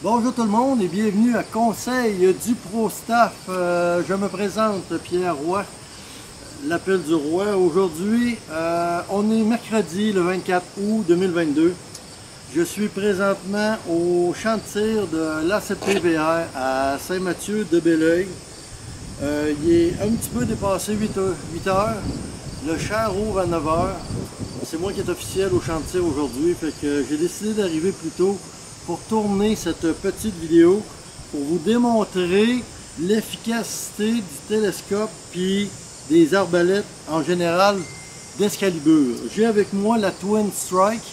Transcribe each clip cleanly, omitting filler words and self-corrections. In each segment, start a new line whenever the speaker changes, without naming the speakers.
Bonjour tout le monde et bienvenue à Conseil du ProStaff. Je me présente, Pierre Roy, l'appel du roi. Aujourd'hui, on est mercredi le 24 août 2022. Je suis présentement au champ de tir de l'ACPVR à Saint-Mathieu-de-Belleuil. Il est un petit peu dépassé 8 heures. Le champ rouvre à 9 heures. C'est moi qui est officiel au champ de tir aujourd'hui, fait que j'ai décidé d'arriver plus tôt pour tourner cette petite vidéo pour vous démontrer l'efficacité du télescope puis des arbalètes en général d'Excalibur. J'ai avec moi la Twin Strike,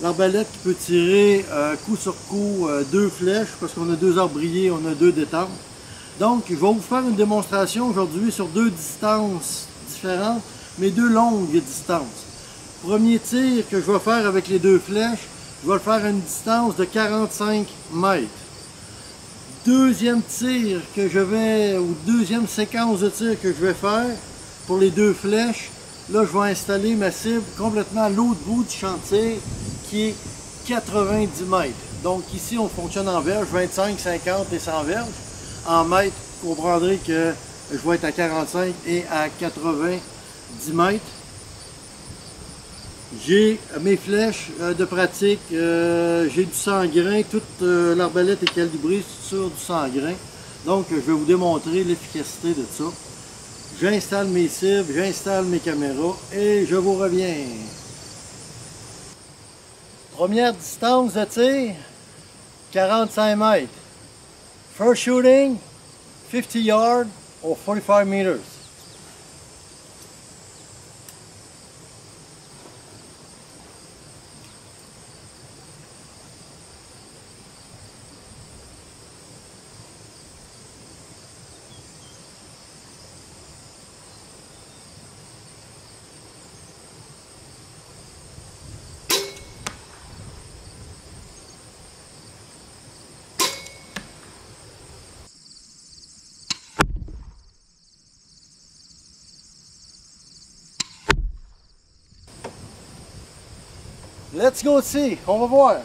l'arbalète qui peut tirer coup sur coup 2 flèches parce qu'on a 2 arbriers, on a 2 détentes. Donc je vais vous faire une démonstration aujourd'hui sur 2 distances différentes, mais 2 longues distances. Premier tir que je vais faire avec les 2 flèches, je vais le faire à une distance de 45 mètres. Deuxième tir que je vais, ou deuxième séquence de tir que je vais faire pour les 2 flèches, là je vais installer ma cible complètement à l'autre bout du champ de tir qui est 90 mètres. Donc ici on fonctionne en verges, 25, 50 et 100 verges. En mètres, vous comprendrez que je vais être à 45 et à 90 mètres. J'ai mes flèches de pratique, j'ai du 100 grains, toute l'arbalète est calibrée sur du 100 grains. Donc je vais vous démontrer l'efficacité de ça. J'installe mes cibles, j'installe mes caméras et je vous reviens. Première distance de tir, 45 mètres. First shooting, 50 yards or 45 meters. Let's go see, on va voir.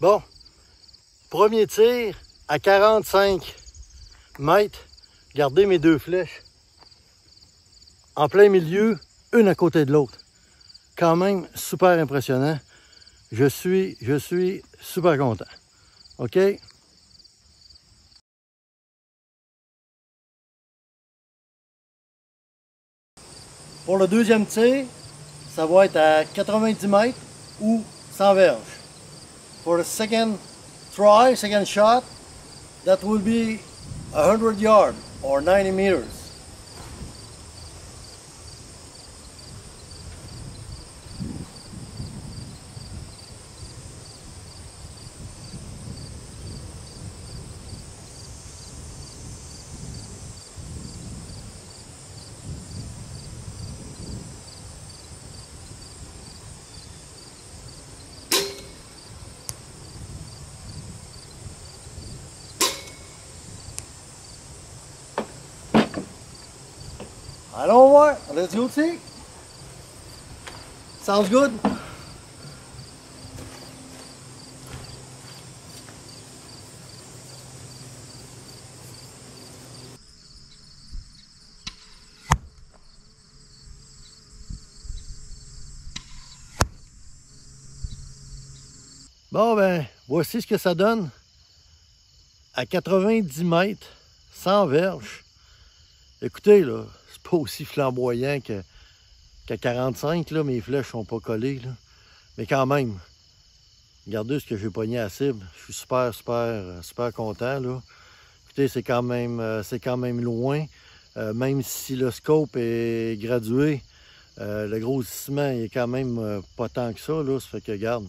Bon, premier tir à 45 mètres. Regardez mes 2 flèches. En plein milieu, une à côté de l'autre. Quand même super impressionnant. Je suis super content. OK? Pour le deuxième tir, ça va être à 90 mètres ou 100 verges. For the second try, second shot, that will be 100 yards or 90 meters. Allons voir, let's go see. Sounds good? Bon ben, voici ce que ça donne à 90 mètres, 100 verges. Écoutez, là, c'est pas aussi flamboyant qu'à 45, là, mes flèches sont pas collées, là. Mais quand même, regardez ce que j'ai pogné à la cible. Je suis super content, là. Écoutez, c'est quand même loin. Même si le scope est gradué, le grossissement est quand même pas tant que ça, là. Ça fait que, regarde,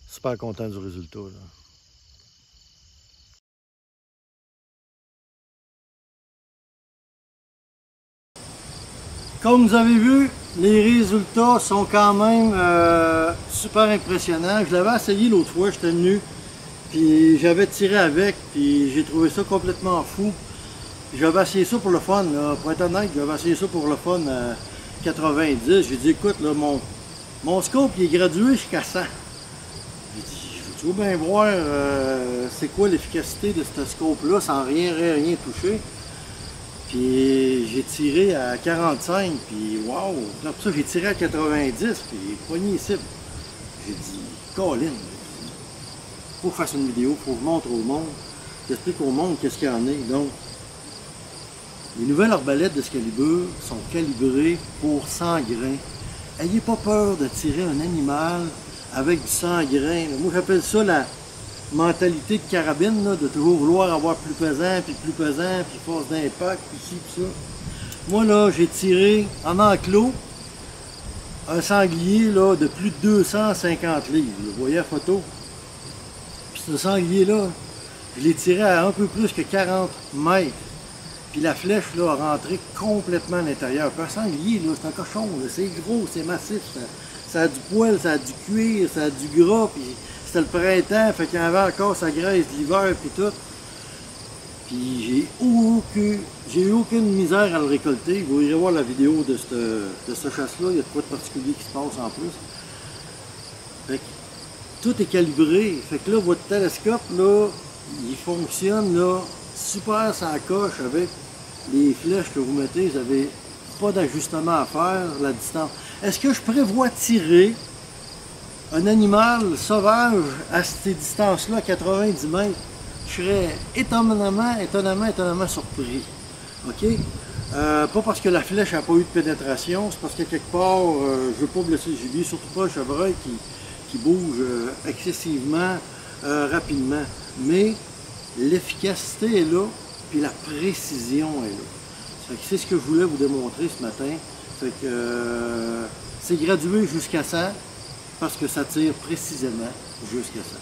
super content du résultat, là. Comme vous avez vu, les résultats sont quand même super impressionnants. Je l'avais essayé l'autre fois, j'étais venu, puis j'avais tiré avec, puis j'ai trouvé ça complètement fou. J'avais essayé ça pour le fun, là. Pour être honnête, j'avais essayé ça pour le fun à 90. J'ai dit, écoute, là, mon scope il est gradué jusqu'à 100. J'ai dit, je veux bien voir c'est quoi l'efficacité de ce scope-là sans rien toucher. Puis j'ai tiré à 45, puis wow! Après ça, j'ai tiré à 90, puis poigné ici. J'ai dit, Colin, faut que je fasse une vidéo, faut que je montre au monde, j'explique au monde qu'est-ce qu'il y en a. Donc, les nouvelles arbalètes de ce calibre sont calibrées pour 100 grains. Ayez pas peur de tirer un animal avec du 100 grains. Moi, j'appelle ça la mentalité de carabine, là, de toujours vouloir avoir plus pesant, puis force d'impact, puis ci, puis ça. Moi, là, j'ai tiré en enclos un sanglier là, de plus de 250 livres. Vous voyez la photo? Puis ce sanglier-là, je l'ai tiré à un peu plus que 40 mètres. Puis la flèche là, a rentré complètement à l'intérieur. Puis un sanglier, c'est un cochon, c'est gros, c'est massif. Ça a du poil, ça a du cuir, ça a du gras. Puis c'était le printemps, fait qu'il y avait encore sa graisse l'hiver, puis tout. Puis j'ai eu aucune misère à le récolter. Vous irez voir la vidéo de cette chasse-là, il y a de quoi de particulier qui se passe en plus. Fait que tout est calibré. Fait que là, votre télescope, là, il fonctionne là, super ça coche avec les flèches que vous mettez. Vous n'avez pas d'ajustement à faire, la distance. Est-ce que je prévois tirer un animal sauvage à ces distances-là, 90 mètres? Je serais étonnamment surpris. OK? Pas parce que la flèche n'a pas eu de pénétration, c'est parce que quelque part, je ne veux pas blesser le gibier, surtout pas un chevreuil qui bouge excessivement rapidement. Mais l'efficacité est là, puis la précision est là. C'est ce que je voulais vous démontrer ce matin. C'est gradué jusqu'à 100 parce que ça tire précisément jusqu'à 100.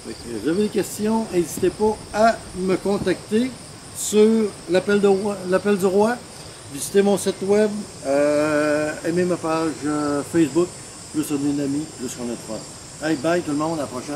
Si vous avez des questions, n'hésitez pas à me contacter sur l'appel du roi. Visitez mon site web, aimez ma page Facebook, plus on est amis, plus on est de fun. Hey, bye tout le monde, à la prochaine.